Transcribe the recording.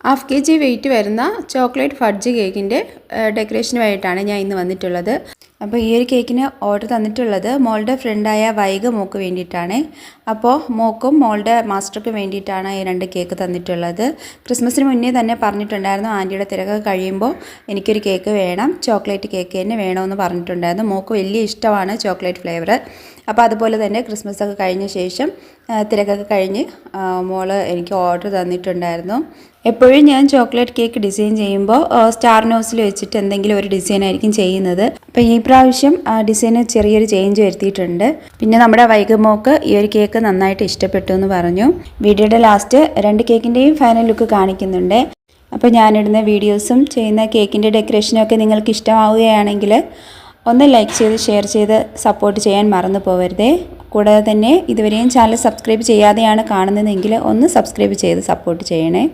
Half kg wait വരുന്ന chocolate fudge കേക്കിൻ്റെ ഡെക്കറേഷനുമായിട്ടാണ് ഞാൻ ഇന്ന് വന്നിട്ടുള്ളത്. അപ്പോൾ ഈ ഒരു കേക്കിന് ഓർഡർ തന്നിട്ടുള്ളത് മോളുടെ ഫ്രണ്ടായ വൈഗ മോൾക്ക് വേണ്ടിയിട്ടാണ്. അപ്പോൾ മോക്കും മോളുടെ മാസ്റ്റർക്കും വേണ്ടിയിട്ടാണ് ഈ 2 കേക്ക് തന്നിട്ടുള്ളത്. ക്രിസ്മസിന് മുന്നേ തന്നെ പറഞ്ഞിട്ടുണ്ടായിരുന്നു, ആൻറ്റിയുടെ തിരക്കൊക്കെ കഴിയുമ്പോൾ എനിക്കൊരു കേക്ക് വേണം, ചോക്ലേറ്റ് കേക്ക് തന്നെ വേണമെന്ന് പറഞ്ഞിട്ടുണ്ടായിരുന്നു. മോൾക്ക് വലിയ ഇഷ്ടമാണ് ചോക്ലേറ്റ് ഫ്ലേവർ. അപ്പോൾ അതുപോലെ തന്നെ ക്രിസ്മസ് ഒക്കെ കഴിഞ്ഞ ശേഷം തിരക്കൊക്കെ കഴിഞ്ഞ് മോള് എനിക്ക് ഓർഡർ തന്നിട്ടുണ്ടായിരുന്നു. എപ്പോഴും ഞാൻ ചോക്ലേറ്റ് കേക്ക് ഡിസൈൻ ചെയ്യുമ്പോൾ സ്റ്റാർ നോസിൽ വെച്ചിട്ട് എന്തെങ്കിലും ഒരു ഡിസൈൻ ആയിരിക്കും ചെയ്യുന്നത്. അപ്പോൾ ഈ പ്രാവശ്യം ഡിസൈന് ചെറിയൊരു ചേഞ്ച് വരുത്തിയിട്ടുണ്ട്. പിന്നെ നമ്മുടെ വൈഗമോക്ക് ഈ ഒരു കേക്ക് നന്നായിട്ട് ഇഷ്ടപ്പെട്ടു എന്ന് പറഞ്ഞു. വീഡിയോയുടെ ലാസ്റ്റ് 2 കേക്കിൻ്റെയും ഫൈനൽ ലുക്ക് കാണിക്കുന്നുണ്ട്. അപ്പോൾ ഞാനിടുന്ന വീഡിയോസും ചെയ്യുന്ന കേക്കിൻ്റെ ഡെക്കറേഷനും ഒക്കെ നിങ്ങൾക്ക് ഇഷ്ടമാവുകയാണെങ്കിൽ ഒന്ന് ലൈക്ക് ചെയ്ത് ഷെയർ ചെയ്ത് സപ്പോർട്ട് ചെയ്യാൻ മറന്നു പോകരുതേ. കൂടാതെ തന്നെ ഇതുവരെയും ചാനൽ സബ്സ്ക്രൈബ് ചെയ്യാതെയാണ് കാണുന്നതെങ്കിൽ ഒന്ന് സബ്സ്ക്രൈബ് ചെയ്ത് സപ്പോർട്ട് ചെയ്യണേ.